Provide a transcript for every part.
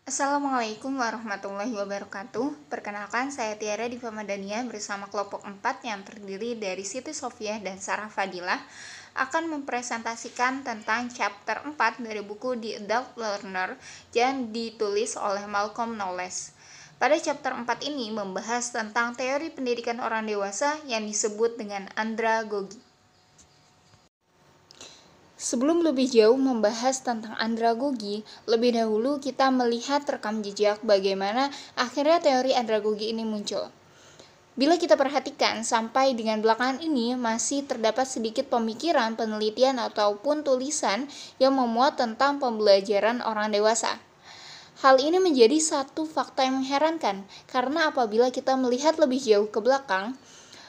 Assalamualaikum warahmatullahi wabarakatuh. Perkenalkan, saya Tiara Diva Madania bersama kelompok 4 yang terdiri dari Siti Sofia dan Sarah Fadilah akan mempresentasikan tentang chapter 4 dari buku The Adult Learner yang ditulis oleh Malcolm Knowles. Pada chapter 4 ini membahas tentang teori pendidikan orang dewasa yang disebut dengan andragogi. Sebelum lebih jauh membahas tentang andragogi, lebih dahulu kita melihat rekam jejak bagaimana akhirnya teori andragogi ini muncul. Bila kita perhatikan, sampai dengan belakangan ini masih terdapat sedikit pemikiran, penelitian, ataupun tulisan yang memuat tentang pembelajaran orang dewasa. Hal ini menjadi satu fakta yang mengherankan, karena apabila kita melihat lebih jauh ke belakang,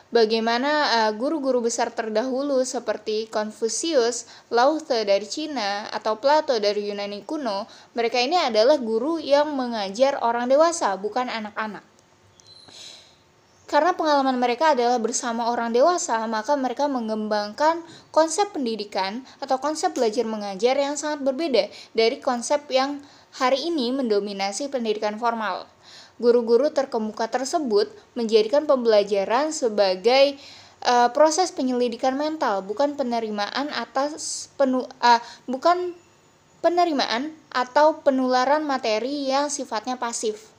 bagaimana guru-guru besar terdahulu seperti Confucius, Lao Tse dari Cina, atau Plato dari Yunani kuno, mereka ini adalah guru yang mengajar orang dewasa, bukan anak-anak. Karena pengalaman mereka adalah bersama orang dewasa, maka mereka mengembangkan konsep pendidikan atau konsep belajar mengajar yang sangat berbeda dari konsep yang hari ini mendominasi pendidikan formal. Guru-guru terkemuka tersebut menjadikan pembelajaran sebagai proses penyelidikan mental, bukan penerimaan atau penularan materi yang sifatnya pasif.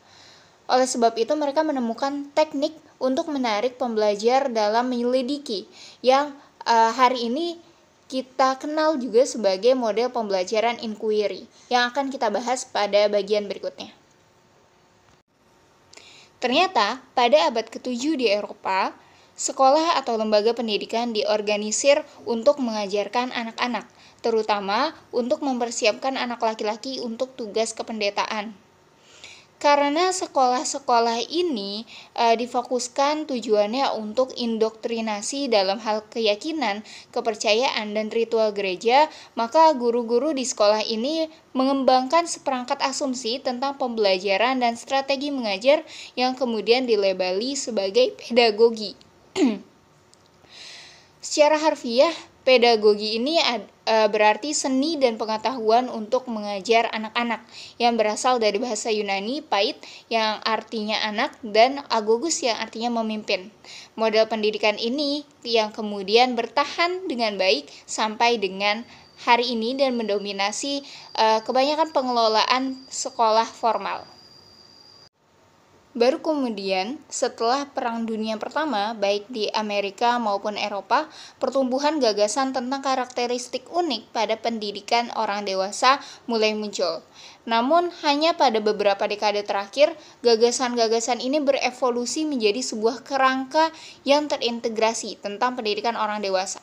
Oleh sebab itu mereka menemukan teknik untuk menarik pembelajar dalam menyelidiki yang hari ini kita kenal juga sebagai model pembelajaran inquiry yang akan kita bahas pada bagian berikutnya. Ternyata, pada abad ke-7 di Eropa, sekolah atau lembaga pendidikan diorganisir untuk mengajarkan anak-anak, terutama untuk mempersiapkan anak laki-laki untuk tugas kependetaan. Karena sekolah-sekolah ini difokuskan tujuannya untuk indoktrinasi dalam hal keyakinan, kepercayaan, dan ritual gereja, maka guru-guru di sekolah ini mengembangkan seperangkat asumsi tentang pembelajaran dan strategi mengajar yang kemudian dilabeli sebagai pedagogi. Secara harfiah, pedagogi ini berarti seni dan pengetahuan untuk mengajar anak-anak, yang berasal dari bahasa Yunani pait yang artinya anak dan agogos yang artinya memimpin. Model pendidikan ini yang kemudian bertahan dengan baik sampai dengan hari ini dan mendominasi kebanyakan pengelolaan sekolah formal. Baru kemudian, setelah Perang Dunia Pertama, baik di Amerika maupun Eropa, pertumbuhan gagasan tentang karakteristik unik pada pendidikan orang dewasa mulai muncul. Namun, hanya pada beberapa dekade terakhir, gagasan-gagasan ini berevolusi menjadi sebuah kerangka yang terintegrasi tentang pendidikan orang dewasa.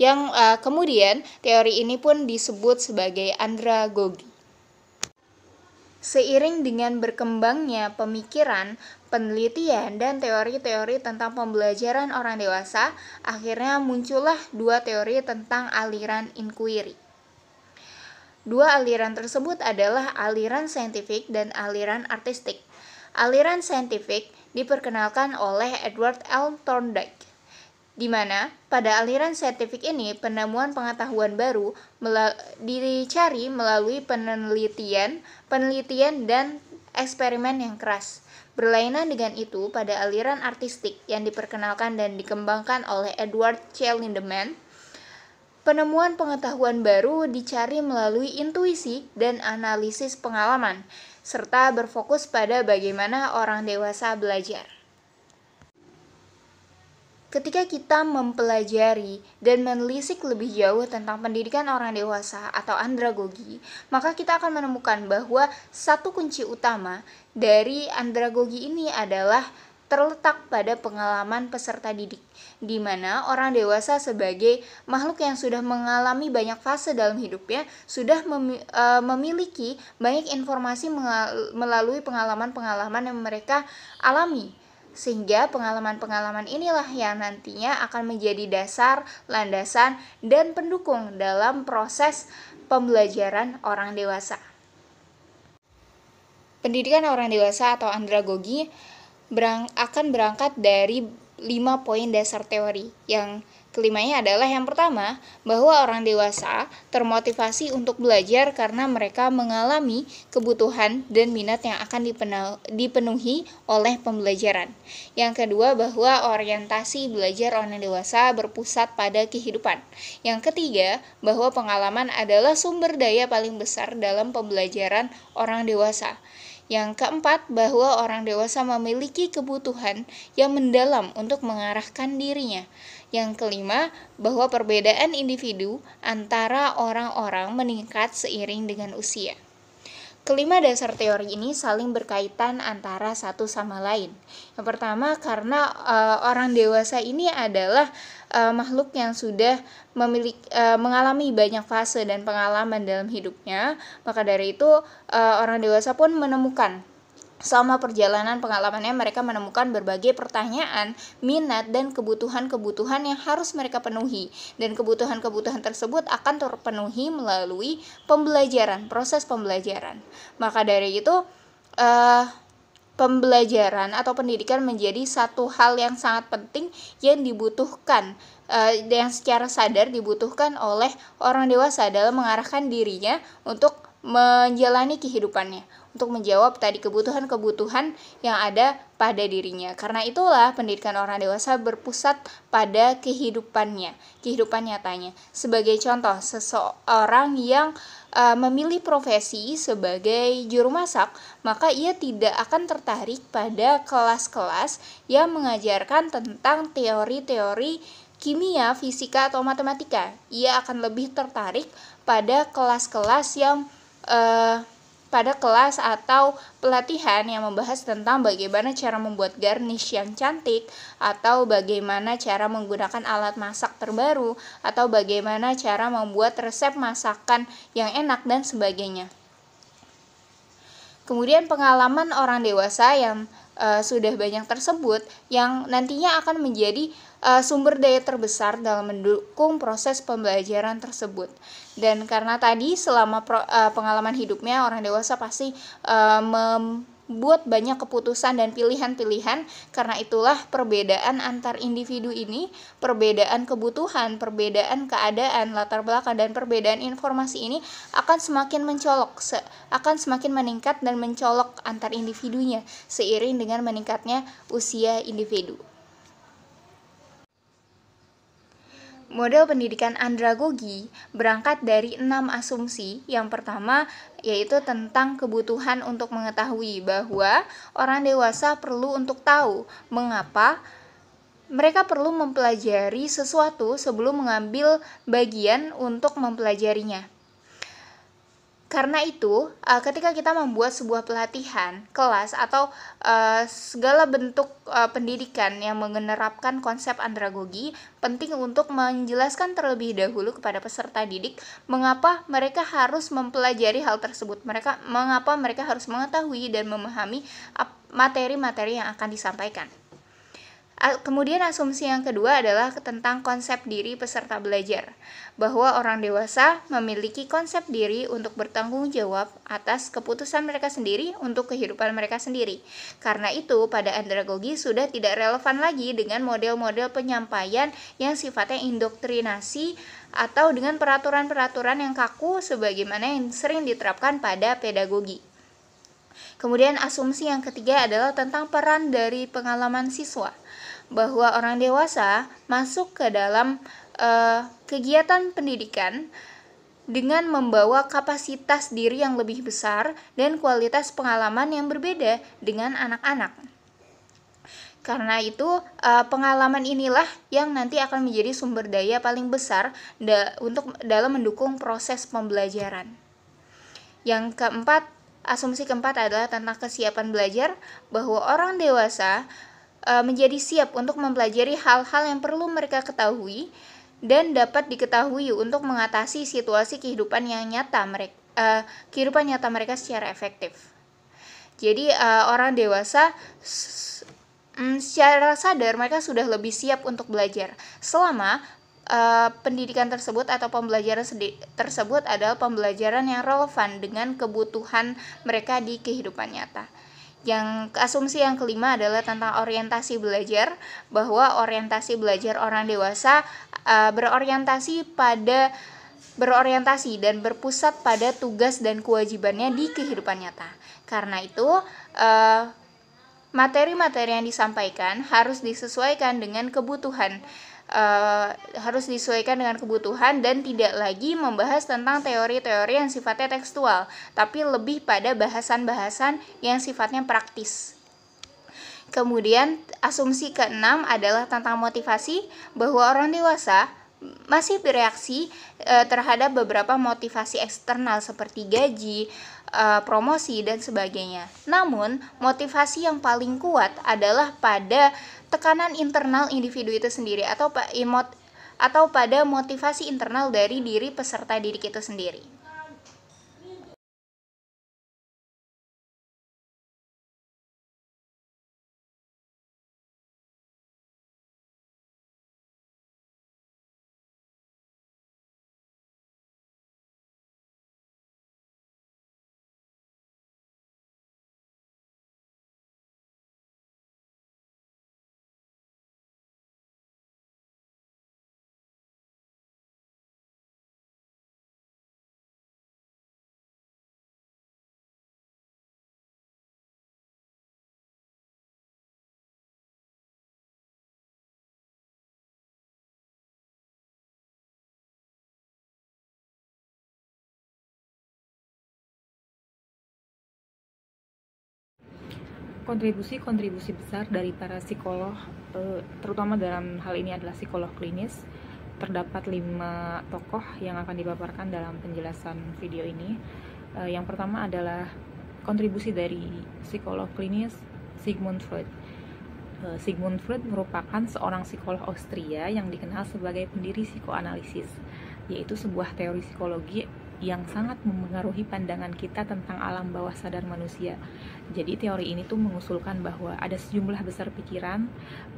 Yang kemudian, teori ini pun disebut sebagai andragogi. Seiring dengan berkembangnya pemikiran, penelitian, dan teori-teori tentang pembelajaran orang dewasa, akhirnya muncullah dua teori tentang aliran inquiry. Dua aliran tersebut adalah aliran saintifik dan aliran artistik. Aliran saintifik diperkenalkan oleh Edward L. Thorndike, di mana pada aliran saintifik ini penemuan pengetahuan baru dicari melalui penelitian dan eksperimen yang keras. Berlainan dengan itu, pada aliran artistik yang diperkenalkan dan dikembangkan oleh Edward C. Lindemann, penemuan pengetahuan baru dicari melalui intuisi dan analisis pengalaman, serta berfokus pada bagaimana orang dewasa belajar. Ketika kita mempelajari dan menelisik lebih jauh tentang pendidikan orang dewasa atau andragogi, maka kita akan menemukan bahwa satu kunci utama dari andragogi ini adalah terletak pada pengalaman peserta didik, di mana orang dewasa sebagai makhluk yang sudah mengalami banyak fase dalam hidupnya sudah memiliki banyak informasi melalui pengalaman-pengalaman yang mereka alami. Sehingga pengalaman-pengalaman inilah yang nantinya akan menjadi dasar, landasan, dan pendukung dalam proses pembelajaran orang dewasa. Pendidikan orang dewasa atau andragogi akan berangkat dari 5 poin dasar teori yang Kelimanya adalah yang pertama, bahwa orang dewasa termotivasi untuk belajar karena mereka mengalami kebutuhan dan minat yang akan dipenuhi oleh pembelajaran. Yang kedua, bahwa orientasi belajar orang dewasa berpusat pada kehidupan. Yang ketiga, bahwa pengalaman adalah sumber daya paling besar dalam pembelajaran orang dewasa. Yang keempat, bahwa orang dewasa memiliki kebutuhan yang mendalam untuk mengarahkan dirinya. Yang kelima, bahwa perbedaan individu antara orang-orang meningkat seiring dengan usia. Kelima dasar teori ini saling berkaitan antara satu sama lain. Yang pertama, karena orang dewasa ini adalah makhluk yang sudah mengalami banyak fase dan pengalaman dalam hidupnya, maka dari itu orang dewasa pun menemukan selama perjalanan pengalamannya mereka menemukan berbagai pertanyaan, minat, dan kebutuhan-kebutuhan yang harus mereka penuhi. Dan kebutuhan-kebutuhan tersebut akan terpenuhi melalui pembelajaran, proses pembelajaran. Maka dari itu, pembelajaran atau pendidikan menjadi satu hal yang sangat penting yang dibutuhkan, yang secara sadar dibutuhkan oleh orang dewasa dalam mengarahkan dirinya untuk menjalani kehidupannya, untuk menjawab tadi kebutuhan-kebutuhan yang ada pada dirinya. Karena itulah pendidikan orang dewasa berpusat pada kehidupannya, kehidupan nyatanya. Sebagai contoh, seseorang yang memilih profesi sebagai juru masak, maka ia tidak akan tertarik pada kelas-kelas yang mengajarkan tentang teori-teori kimia, fisika, atau matematika. Ia akan lebih tertarik pada kelas-kelas yang pada kelas atau pelatihan yang membahas tentang bagaimana cara membuat garnish yang cantik, atau bagaimana cara menggunakan alat masak terbaru, atau bagaimana cara membuat resep masakan yang enak, dan sebagainya. Kemudian pengalaman orang dewasa yang sudah banyak tersebut yang nantinya akan menjadi sumber daya terbesar dalam mendukung proses pembelajaran tersebut. Dan karena tadi selama pengalaman hidupnya orang dewasa pasti membuat banyak keputusan dan pilihan-pilihan, karena itulah perbedaan antar individu ini, perbedaan kebutuhan, perbedaan keadaan, latar belakang, dan perbedaan informasi ini akan semakin mencolok, akan semakin meningkat dan mencolok antar individunya seiring dengan meningkatnya usia individu. Model pendidikan andragogi berangkat dari 6 asumsi. Yang pertama yaitu tentang kebutuhan untuk mengetahui, bahwa orang dewasa perlu untuk tahu mengapa mereka perlu mempelajari sesuatu sebelum mengambil bagian untuk mempelajarinya. Karena itu, ketika kita membuat sebuah pelatihan, kelas, atau segala bentuk pendidikan yang menerapkan konsep andragogi, penting untuk menjelaskan terlebih dahulu kepada peserta didik mengapa mereka harus mempelajari hal tersebut, mengapa mereka harus mengetahui dan memahami materi-materi yang akan disampaikan. Kemudian asumsi yang kedua adalah tentang konsep diri peserta belajar, bahwa orang dewasa memiliki konsep diri untuk bertanggung jawab atas keputusan mereka sendiri untuk kehidupan mereka sendiri. Karena itu pada andragogi sudah tidak relevan lagi dengan model-model penyampaian yang sifatnya indoktrinasi atau dengan peraturan-peraturan yang kaku sebagaimana yang sering diterapkan pada pedagogi. Kemudian asumsi yang ketiga adalah tentang peran dari pengalaman siswa, bahwa orang dewasa masuk ke dalam kegiatan pendidikan dengan membawa kapasitas diri yang lebih besar dan kualitas pengalaman yang berbeda dengan anak-anak. Karena itu pengalaman inilah yang nanti akan menjadi sumber daya paling besar untuk dalam mendukung proses pembelajaran. Yang keempat, asumsi keempat adalah tentang kesiapan belajar, bahwa orang dewasa menjadi siap untuk mempelajari hal-hal yang perlu mereka ketahui dan dapat diketahui untuk mengatasi situasi kehidupan nyata mereka secara efektif. Jadi orang dewasa secara sadar mereka sudah lebih siap untuk belajar selama pendidikan tersebut atau pembelajaran tersebut adalah pembelajaran yang relevan dengan kebutuhan mereka di kehidupan nyata. Yang asumsi yang kelima adalah tentang orientasi belajar, bahwa orientasi belajar orang dewasa berorientasi dan berpusat pada tugas dan kewajibannya di kehidupan nyata. Karena itu, materi-materi yang disampaikan harus disesuaikan dengan kebutuhan, dan tidak lagi membahas tentang teori-teori yang sifatnya tekstual, tapi lebih pada bahasan-bahasan yang sifatnya praktis. Kemudian asumsi keenam adalah tentang motivasi, bahwa orang dewasa masih bereaksi terhadap beberapa motivasi eksternal seperti gaji, promosi, dan sebagainya. Namun, motivasi yang paling kuat adalah pada tekanan internal individu itu sendiri atau pada motivasi internal dari diri peserta didik itu sendiri. Kontribusi besar dari para psikolog, terutama dalam hal ini adalah psikolog klinis. Terdapat 5 tokoh yang akan dipaparkan dalam penjelasan video ini. Yang pertama adalah kontribusi dari psikolog klinis Sigmund Freud. Sigmund Freud merupakan seorang psikolog Austria yang dikenal sebagai pendiri psikoanalisis, yaitu sebuah teori psikologi yang sangat memengaruhi pandangan kita tentang alam bawah sadar manusia. Jadi teori ini tuh mengusulkan bahwa ada sejumlah besar pikiran,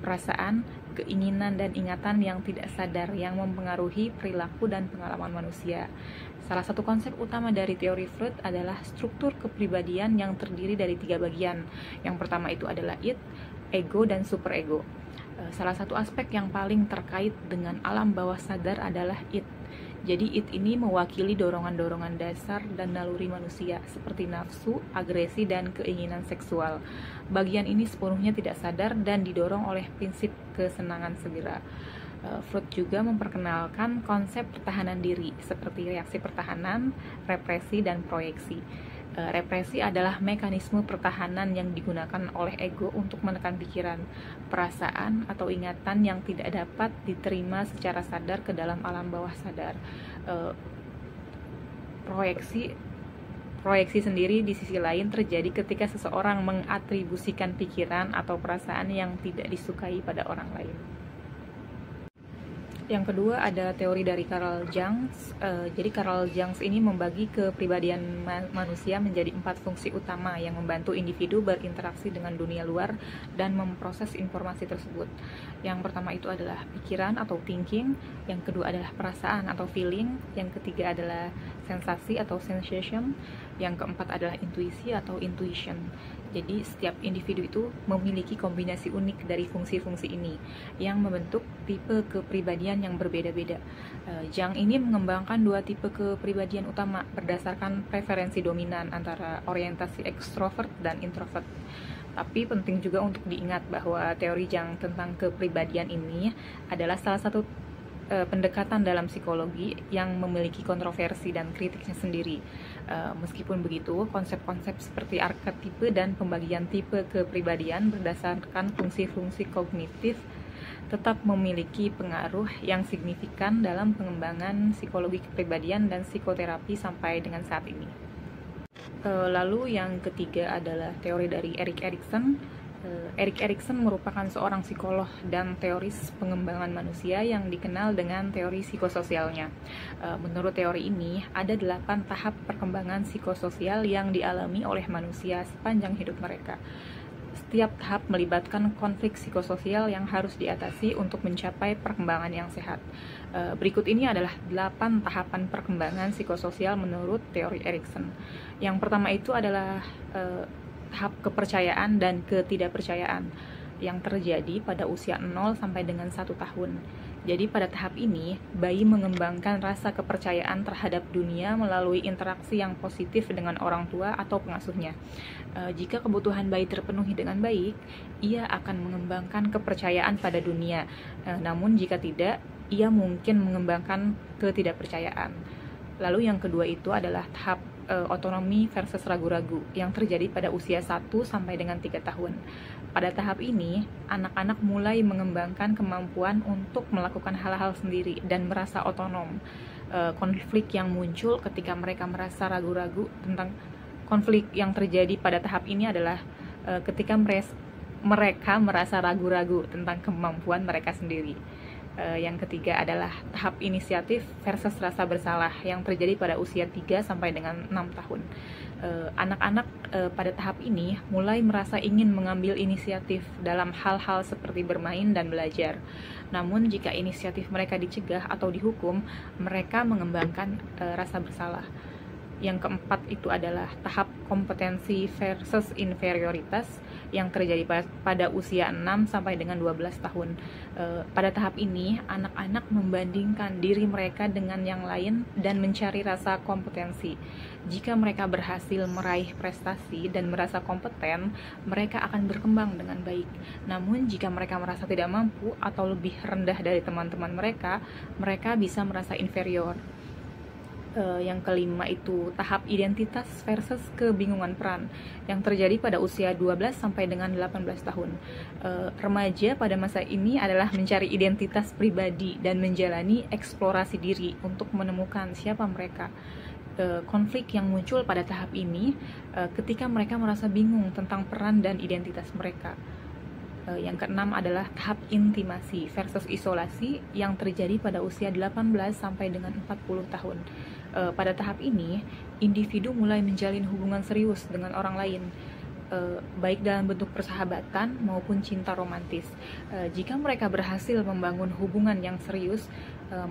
perasaan, keinginan, dan ingatan yang tidak sadar yang mempengaruhi perilaku dan pengalaman manusia. Salah satu konsep utama dari teori Freud adalah struktur kepribadian yang terdiri dari 3 bagian. Yang pertama itu adalah id, ego, dan superego. Salah satu aspek yang paling terkait dengan alam bawah sadar adalah id. Jadi id ini mewakili dorongan-dorongan dasar dan naluri manusia seperti nafsu, agresi, dan keinginan seksual. Bagian ini sepenuhnya tidak sadar dan didorong oleh prinsip kesenangan segera. Freud juga memperkenalkan konsep pertahanan diri seperti reaksi pertahanan, represi, dan proyeksi. Represi adalah mekanisme pertahanan yang digunakan oleh ego untuk menekan pikiran, perasaan, atau ingatan yang tidak dapat diterima secara sadar ke dalam alam bawah sadar. Proyeksi sendiri di sisi lain terjadi ketika seseorang mengatribusikan pikiran atau perasaan yang tidak disukai pada orang lain. Yang kedua ada teori dari Carl Jung. Jadi Carl Jung ini membagi kepribadian manusia menjadi 4 fungsi utama yang membantu individu berinteraksi dengan dunia luar dan memproses informasi tersebut. Yang pertama itu adalah pikiran atau thinking, yang kedua adalah perasaan atau feeling, yang ketiga adalah sensasi atau sensation, yang keempat adalah intuisi atau intuition. Jadi setiap individu itu memiliki kombinasi unik dari fungsi-fungsi ini yang membentuk tipe kepribadian yang berbeda-beda. Jung ini mengembangkan 2 tipe kepribadian utama berdasarkan preferensi dominan antara orientasi ekstrovert dan introvert. Tapi penting juga untuk diingat bahwa teori Jung tentang kepribadian ini adalah salah satu pendekatan dalam psikologi yang memiliki kontroversi dan kritiknya sendiri. Meskipun begitu, konsep-konsep seperti arketipe dan pembagian tipe kepribadian berdasarkan fungsi-fungsi kognitif tetap memiliki pengaruh yang signifikan dalam pengembangan psikologi kepribadian dan psikoterapi sampai dengan saat ini. Lalu yang ketiga adalah teori dari Erik Erikson. Erik Erikson merupakan seorang psikolog dan teoris pengembangan manusia yang dikenal dengan teori psikososialnya. Menurut teori ini, ada 8 tahap perkembangan psikososial yang dialami oleh manusia sepanjang hidup mereka. Setiap tahap melibatkan konflik psikososial yang harus diatasi untuk mencapai perkembangan yang sehat. Berikut ini adalah 8 tahapan perkembangan psikososial menurut teori Erikson. Yang pertama itu adalah tahap kepercayaan dan ketidakpercayaan yang terjadi pada usia 0 sampai dengan 1 tahun. Jadi pada tahap ini, bayi mengembangkan rasa kepercayaan terhadap dunia melalui interaksi yang positif dengan orang tua atau pengasuhnya. Jika kebutuhan bayi terpenuhi dengan baik, ia akan mengembangkan kepercayaan pada dunia. Namun jika tidak, ia mungkin mengembangkan ketidakpercayaan. Lalu yang kedua itu adalah tahap otonomi versus ragu-ragu yang terjadi pada usia 1 sampai dengan 3 tahun. Pada tahap ini, anak-anak mulai mengembangkan kemampuan untuk melakukan hal-hal sendiri dan merasa otonom. Konflik yang muncul ketika mereka merasa ragu-ragu tentang konflik yang terjadi pada tahap ini adalah ketika mereka merasa ragu-ragu tentang kemampuan mereka sendiri. Yang ketiga adalah tahap inisiatif versus rasa bersalah yang terjadi pada usia 3 sampai dengan 6 tahun. Anak-anak pada tahap ini mulai merasa ingin mengambil inisiatif dalam hal-hal seperti bermain dan belajar. Namun jika inisiatif mereka dicegah atau dihukum, mereka mengembangkan rasa bersalah. Yang keempat itu adalah tahap kompetensi versus inferioritas yang terjadi pada usia 6 sampai dengan 12 tahun. Pada tahap ini, anak-anak membandingkan diri mereka dengan yang lain dan mencari rasa kompetensi. Jika mereka berhasil meraih prestasi dan merasa kompeten, mereka akan berkembang dengan baik. Namun jika mereka merasa tidak mampu atau lebih rendah dari teman-teman mereka, mereka bisa merasa inferior. Yang kelima itu tahap identitas versus kebingungan peran yang terjadi pada usia 12 sampai dengan 18 tahun. Remaja pada masa ini adalah mencari identitas pribadi dan menjalani eksplorasi diri untuk menemukan siapa mereka. Konflik yang muncul pada tahap ini ketika mereka merasa bingung tentang peran dan identitas mereka. Yang keenam adalah tahap intimasi versus isolasi yang terjadi pada usia 18 sampai dengan 40 tahun. Pada tahap ini, individu mulai menjalin hubungan serius dengan orang lain, baik dalam bentuk persahabatan maupun cinta romantis. Jika mereka berhasil membangun hubungan yang serius,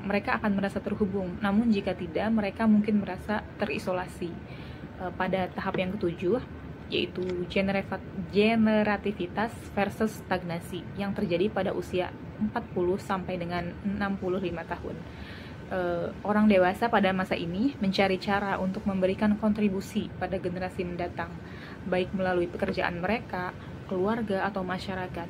mereka akan merasa terhubung. Namun jika tidak, mereka mungkin merasa terisolasi. Pada tahap yang ketujuh, yaitu generativitas versus stagnasi yang terjadi pada usia 40 sampai dengan 65 tahun. Orang dewasa pada masa ini mencari cara untuk memberikan kontribusi pada generasi mendatang, baik melalui pekerjaan mereka, keluarga, atau masyarakat.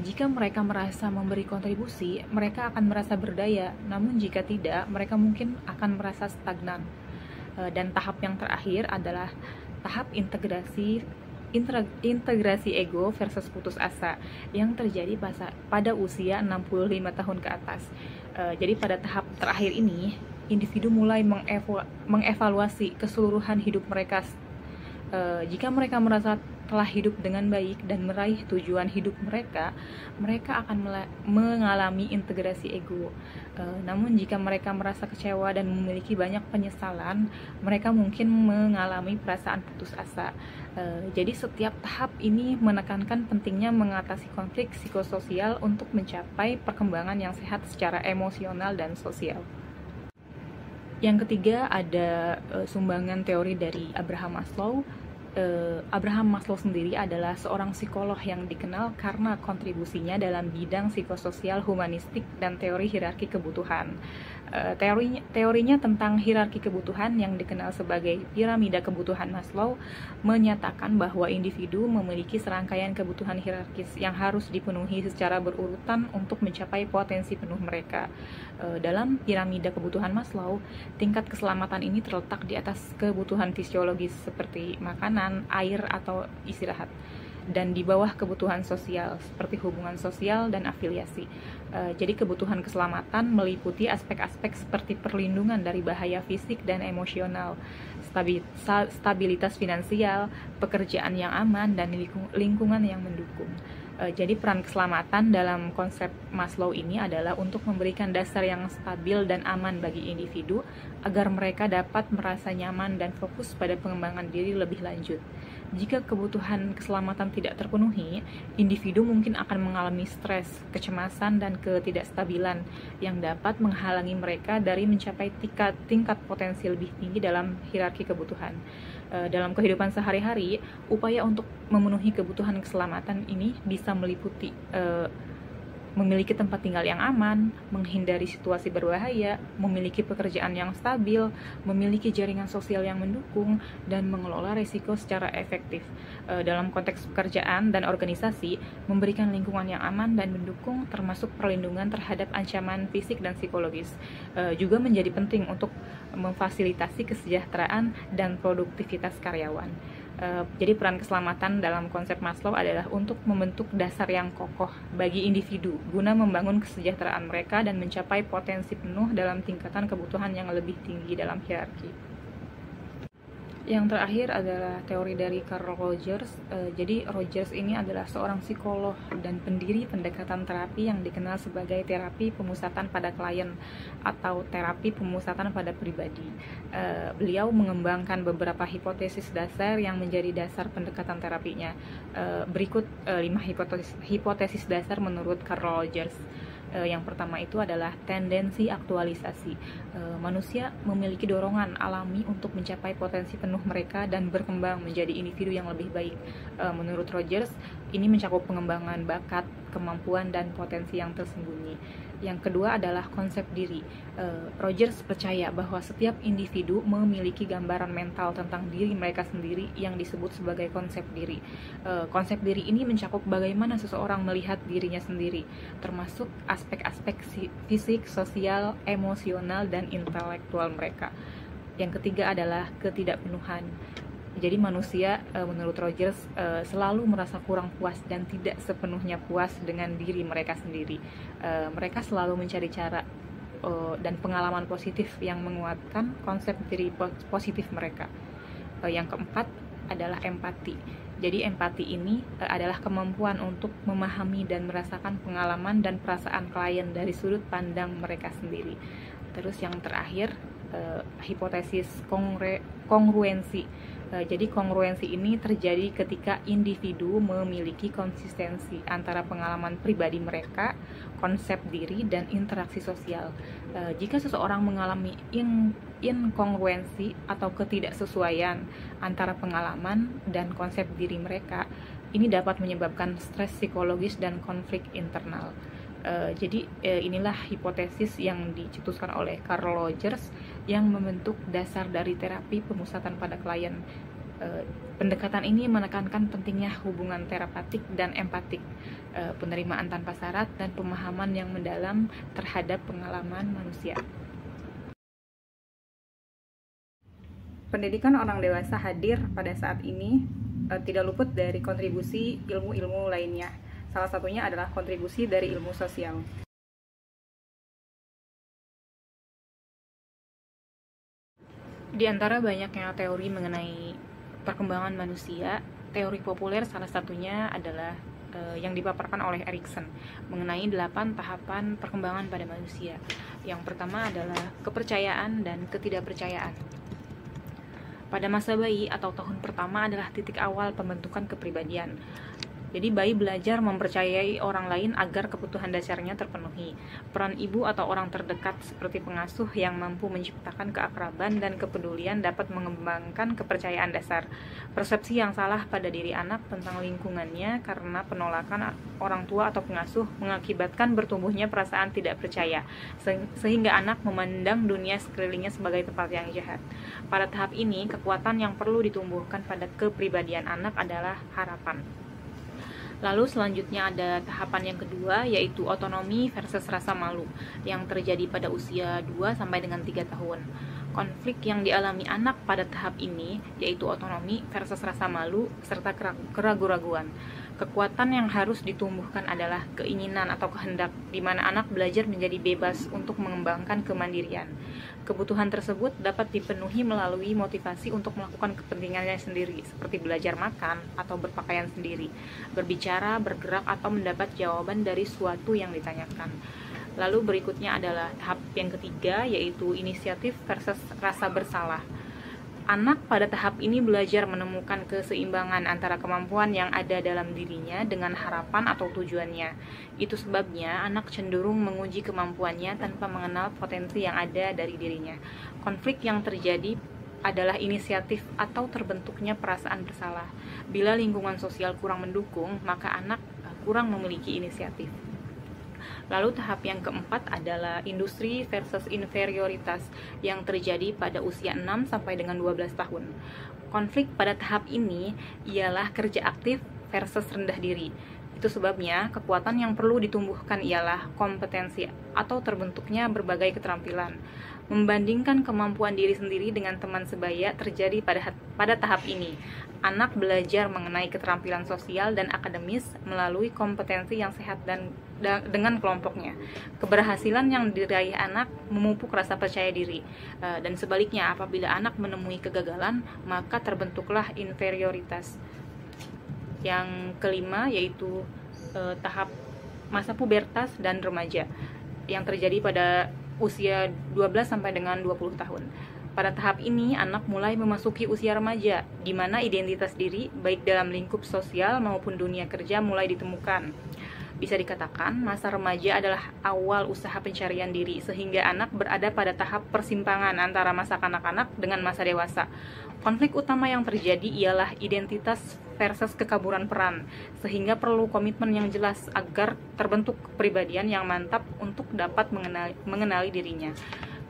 Jika mereka merasa memberi kontribusi, mereka akan merasa berdaya, namun jika tidak, mereka mungkin akan merasa stagnan. Dan tahap yang terakhir adalah tahap integrasi ego versus putus asa yang terjadi pada usia 65 tahun ke atas. Jadi pada tahap terakhir ini, individu mulai mengevaluasi keseluruhan hidup mereka. Jika mereka merasa telah hidup dengan baik dan meraih tujuan hidup mereka, mereka akan mengalami integrasi ego. Namun jika mereka merasa kecewa dan memiliki banyak penyesalan, mereka mungkin mengalami perasaan putus asa. Jadi setiap tahap ini menekankan pentingnya mengatasi konflik psikososial untuk mencapai perkembangan yang sehat secara emosional dan sosial. Yang ketiga ada sumbangan teori dari Abraham Maslow. Abraham Maslow sendiri adalah seorang psikolog yang dikenal karena kontribusinya dalam bidang psikososial, humanistik, dan teori hierarki kebutuhan. Teorinya tentang hierarki kebutuhan yang dikenal sebagai piramida kebutuhan Maslow menyatakan bahwa individu memiliki serangkaian kebutuhan hierarkis yang harus dipenuhi secara berurutan untuk mencapai potensi penuh mereka. Dalam piramida kebutuhan Maslow, tingkat keselamatan ini terletak di atas kebutuhan fisiologis seperti makanan, air, atau istirahat, dan di bawah kebutuhan sosial seperti hubungan sosial dan afiliasi. Jadi kebutuhan keselamatan meliputi aspek-aspek seperti perlindungan dari bahaya fisik dan emosional, stabilitas finansial, pekerjaan yang aman, dan lingkungan yang mendukung. Jadi peran keselamatan dalam konsep Maslow ini adalah untuk memberikan dasar yang stabil dan aman bagi individu agar mereka dapat merasa nyaman dan fokus pada pengembangan diri lebih lanjut. Jika kebutuhan keselamatan tidak terpenuhi, individu mungkin akan mengalami stres, kecemasan, dan ketidakstabilan yang dapat menghalangi mereka dari mencapai tingkat potensi lebih tinggi dalam hierarki kebutuhan. Dalam kehidupan sehari-hari, upaya untuk memenuhi kebutuhan keselamatan ini bisa meliputi memiliki tempat tinggal yang aman, menghindari situasi berbahaya, memiliki pekerjaan yang stabil, memiliki jaringan sosial yang mendukung, dan mengelola risiko secara efektif. Dalam konteks pekerjaan dan organisasi, memberikan lingkungan yang aman dan mendukung termasuk perlindungan terhadap ancaman fisik dan psikologis. Juga menjadi penting untuk memfasilitasi kesejahteraan dan produktivitas karyawan. Jadi peran keselamatan dalam konsep Maslow adalah untuk membentuk dasar yang kokoh bagi individu guna membangun kesejahteraan mereka dan mencapai potensi penuh dalam tingkatan kebutuhan yang lebih tinggi dalam hierarki. Yang terakhir adalah teori dari Carl Rogers. Jadi Rogers ini adalah seorang psikolog dan pendiri pendekatan terapi yang dikenal sebagai terapi pemusatan pada klien atau terapi pemusatan pada pribadi. Beliau mengembangkan beberapa hipotesis dasar yang menjadi dasar pendekatan terapinya. Berikut 5 hipotesis dasar menurut Carl Rogers. Yang pertama itu adalah tendensi aktualisasi. Manusia memiliki dorongan alami untuk mencapai potensi penuh mereka dan berkembang menjadi individu yang lebih baik. Menurut Rogers, ini mencakup pengembangan bakat, kemampuan, dan potensi yang tersembunyi. Yang kedua adalah konsep diri. Rogers percaya bahwa setiap individu memiliki gambaran mental tentang diri mereka sendiri yang disebut sebagai konsep diri. Konsep diri ini mencakup bagaimana seseorang melihat dirinya sendiri, termasuk aspek-aspek fisik, sosial, emosional, dan intelektual mereka. Yang ketiga adalah ketidakpenuhan. Jadi manusia menurut Rogers selalu merasa kurang puas dan tidak sepenuhnya puas dengan diri mereka sendiri. Mereka selalu mencari cara dan pengalaman positif yang menguatkan konsep diri positif mereka. Yang keempat adalah empati. Jadi empati ini adalah kemampuan untuk memahami dan merasakan pengalaman dan perasaan klien dari sudut pandang mereka sendiri. Terus yang terakhir hipotesis kongruensi. Jadi kongruensi ini terjadi ketika individu memiliki konsistensi antara pengalaman pribadi mereka, konsep diri, dan interaksi sosial. Jika seseorang mengalami inkongruensi atau ketidaksesuaian antara pengalaman dan konsep diri mereka, ini dapat menyebabkan stres psikologis dan konflik internal. Jadi inilah hipotesis yang dicetuskan oleh Carl Rogers yang membentuk dasar dari terapi pemusatan pada klien. Pendekatan ini menekankan pentingnya hubungan terapeutik dan empatik, penerimaan tanpa syarat, dan pemahaman yang mendalam terhadap pengalaman manusia. Pendidikan orang dewasa hadir pada saat ini tidak luput dari kontribusi ilmu-ilmu lainnya. Salah satunya adalah kontribusi dari ilmu sosial. Di antara banyaknya teori mengenai perkembangan manusia, teori populer salah satunya adalah yang dipaparkan oleh Erikson mengenai 8 tahapan perkembangan pada manusia. Yang pertama adalah kepercayaan dan ketidakpercayaan. Pada masa bayi atau tahun pertama adalah titik awal pembentukan kepribadian. Jadi bayi belajar mempercayai orang lain agar kebutuhan dasarnya terpenuhi. Peran ibu atau orang terdekat seperti pengasuh yang mampu menciptakan keakraban dan kepedulian dapat mengembangkan kepercayaan dasar. Persepsi yang salah pada diri anak tentang lingkungannya karena penolakan orang tua atau pengasuh mengakibatkan bertumbuhnya perasaan tidak percaya, sehingga anak memandang dunia sekelilingnya sebagai tempat yang jahat. Pada tahap ini, kekuatan yang perlu ditumbuhkan pada kepribadian anak adalah harapan. Lalu selanjutnya ada tahapan yang kedua, yaitu otonomi versus rasa malu yang terjadi pada usia 2 sampai dengan 3 tahun. Konflik yang dialami anak pada tahap ini yaitu otonomi versus rasa malu serta keraguan-raguan. Kekuatan yang harus ditumbuhkan adalah keinginan atau kehendak, di mana anak belajar menjadi bebas untuk mengembangkan kemandirian. Kebutuhan tersebut dapat dipenuhi melalui motivasi untuk melakukan kepentingannya sendiri, seperti belajar makan atau berpakaian sendiri, berbicara, bergerak, atau mendapat jawaban dari suatu yang ditanyakan. Lalu berikutnya adalah tahap yang ketiga, yaitu inisiatif versus rasa bersalah. Anak pada tahap ini belajar menemukan keseimbangan antara kemampuan yang ada dalam dirinya dengan harapan atau tujuannya. Itu sebabnya anak cenderung menguji kemampuannya tanpa mengenal potensi yang ada dari dirinya. Konflik yang terjadi adalah inisiatif atau terbentuknya perasaan bersalah. Bila lingkungan sosial kurang mendukung, maka anak kurang memiliki inisiatif. Lalu tahap yang keempat adalah industri versus inferioritas yang terjadi pada usia 6 sampai dengan 12 tahun. Konflik pada tahap ini ialah kerja aktif versus rendah diri. Itu sebabnya kekuatan yang perlu ditumbuhkan ialah kompetensi atau terbentuknya berbagai keterampilan. Membandingkan kemampuan diri sendiri dengan teman sebaya terjadi pada tahap ini. Anak belajar mengenai keterampilan sosial dan akademis melalui kompetensi yang sehat dengan kelompoknya. Keberhasilan yang diraih anak memupuk rasa percaya diri. Dan sebaliknya, apabila anak menemui kegagalan, maka terbentuklah inferioritas. Yang kelima yaitu tahap masa pubertas dan remaja yang terjadi pada usia 12 sampai dengan 20 tahun. Pada tahap ini, anak mulai memasuki usia remaja, di mana identitas diri, baik dalam lingkup sosial maupun dunia kerja, mulai ditemukan. Bisa dikatakan, masa remaja adalah awal usaha pencarian diri, sehingga anak berada pada tahap persimpangan antara masa kanak-kanak dengan masa dewasa. Konflik utama yang terjadi ialah identitas versus kekaburan peran, sehingga perlu komitmen yang jelas agar terbentuk kepribadian yang mantap untuk dapat mengenali dirinya.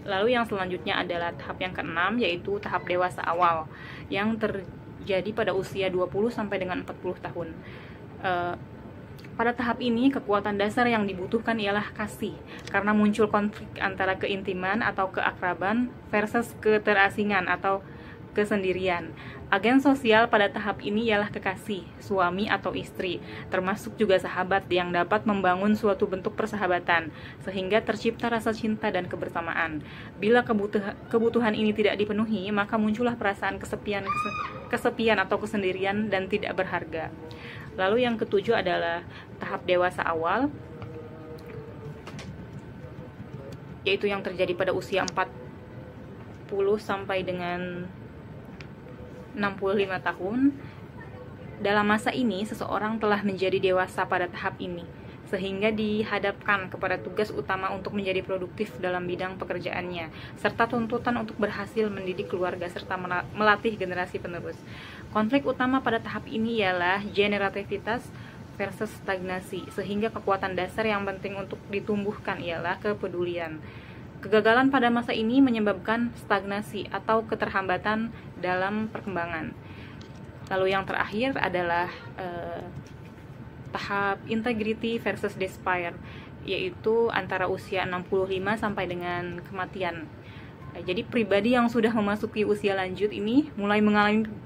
Lalu yang selanjutnya adalah tahap yang keenam, yaitu tahap dewasa awal, yang terjadi pada usia 20 sampai dengan 40 tahun. Pada tahap ini, kekuatan dasar yang dibutuhkan ialah kasih, karena muncul konflik antara keintiman atau keakraban versus keterasingan atau kesendirian. Agen sosial pada tahap ini ialah kekasih, suami atau istri, termasuk juga sahabat yang dapat membangun suatu bentuk persahabatan, sehingga tercipta rasa cinta dan kebersamaan. Bila kebutuhan ini tidak dipenuhi, maka muncullah perasaan kesepian atau kesendirian dan tidak berharga. Lalu yang ketujuh adalah tahap dewasa awal, yaitu yang terjadi pada usia 40 sampai dengan 65 tahun. Dalam masa ini, seseorang telah menjadi dewasa pada tahap ini, sehingga dihadapkan kepada tugas utama untuk menjadi produktif dalam bidang pekerjaannya, serta tuntutan untuk berhasil mendidik keluarga serta melatih generasi penerus. Konflik utama pada tahap ini ialah generativitas versus stagnasi, sehingga kekuatan dasar yang penting untuk ditumbuhkan ialah kepedulian. Kegagalan pada masa ini menyebabkan stagnasi atau keterhambatan dalam perkembangan. Lalu yang terakhir adalah tahap integrity versus despair, yaitu antara usia 65 sampai dengan kematian. Jadi pribadi yang sudah memasuki usia lanjut ini mulai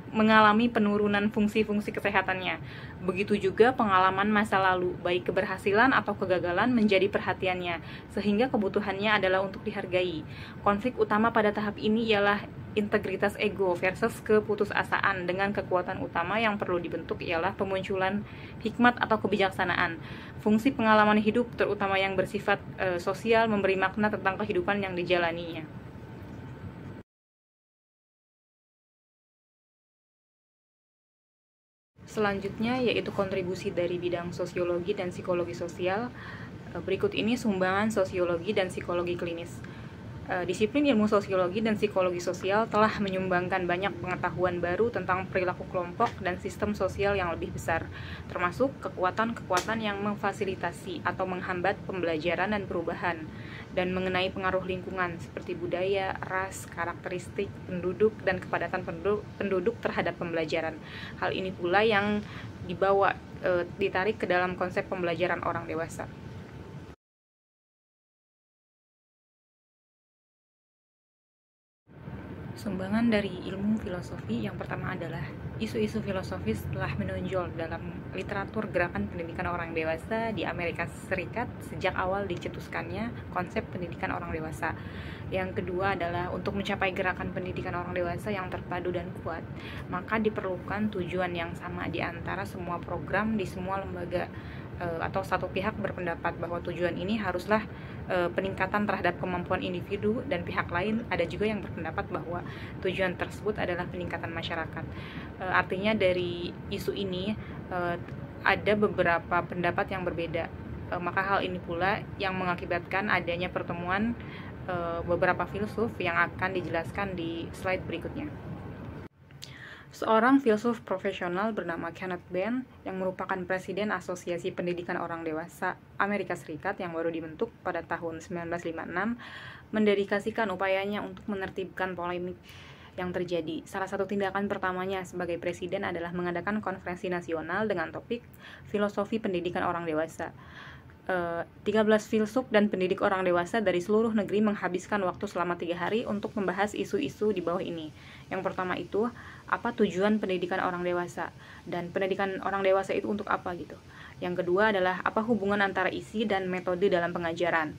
mengalami penurunan fungsi-fungsi kesehatannya. Begitu juga pengalaman masa lalu, baik keberhasilan atau kegagalan menjadi perhatiannya, sehingga kebutuhannya adalah untuk dihargai. Konflik utama pada tahap ini ialah integritas ego versus keputusasaan, dengan kekuatan utama yang perlu dibentuk ialah pemunculan hikmat atau kebijaksanaan. Fungsi pengalaman hidup, terutama yang bersifat sosial, memberi makna tentang kehidupan yang dijalaninya. Selanjutnya yaitu kontribusi dari bidang sosiologi dan psikologi sosial. Berikut ini sumbangan sosiologi dan psikologi klinis. Disiplin ilmu sosiologi dan psikologi sosial telah menyumbangkan banyak pengetahuan baru tentang perilaku kelompok dan sistem sosial yang lebih besar, termasuk kekuatan-kekuatan yang memfasilitasi atau menghambat pembelajaran dan perubahan, dan mengenai pengaruh lingkungan seperti budaya, ras, karakteristik penduduk, dan kepadatan penduduk terhadap pembelajaran. Hal ini pula yang ditarik ke dalam konsep pembelajaran orang dewasa. Sumbangan dari ilmu filosofi yang pertama adalah isu-isu filosofis telah menonjol dalam literatur gerakan pendidikan orang dewasa di Amerika Serikat sejak awal dicetuskannya konsep pendidikan orang dewasa. Yang kedua adalah untuk mencapai gerakan pendidikan orang dewasa yang terpadu dan kuat, maka diperlukan tujuan yang sama di antara semua program di semua lembaga, atau satu pihak berpendapat bahwa tujuan ini haruslah peningkatan terhadap kemampuan individu, dan pihak lain ada juga yang berpendapat bahwa tujuan tersebut adalah peningkatan masyarakat. Artinya dari isu ini ada beberapa pendapat yang berbeda, maka hal ini pula yang mengakibatkan adanya pertemuan beberapa filsuf yang akan dijelaskan di slide berikutnya. Seorang filsuf profesional bernama Kenneth Benn, yang merupakan Presiden Asosiasi Pendidikan Orang Dewasa Amerika Serikat yang baru dibentuk pada tahun 1956, mendedikasikan upayanya untuk menertibkan polemik yang terjadi. Salah satu tindakan pertamanya sebagai presiden adalah mengadakan konferensi nasional dengan topik filosofi pendidikan orang dewasa. 13 filsuf dan pendidik orang dewasa dari seluruh negeri menghabiskan waktu selama 3 hari untuk membahas isu-isu di bawah ini. Yang pertama itu, apa tujuan pendidikan orang dewasa, dan pendidikan orang dewasa itu untuk apa gitu. Yang kedua adalah apa hubungan antara isi dan metode dalam pengajaran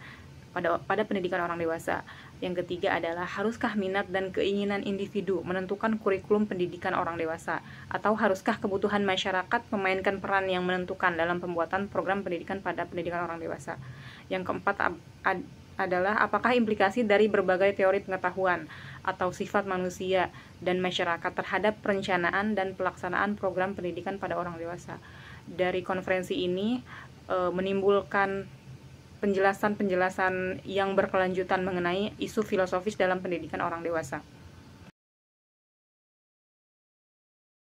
pada pendidikan orang dewasa. Yang ketiga adalah haruskah minat dan keinginan individu menentukan kurikulum pendidikan orang dewasa, atau haruskah kebutuhan masyarakat memainkan peran yang menentukan dalam pembuatan program pendidikan pada pendidikan orang dewasa. Yang keempat adalah apakah implikasi dari berbagai teori pengetahuan atau sifat manusia dan masyarakat terhadap perencanaan dan pelaksanaan program pendidikan pada orang dewasa. Dari konferensi ini menimbulkan penjelasan-penjelasan yang berkelanjutan mengenai isu filosofis dalam pendidikan orang dewasa.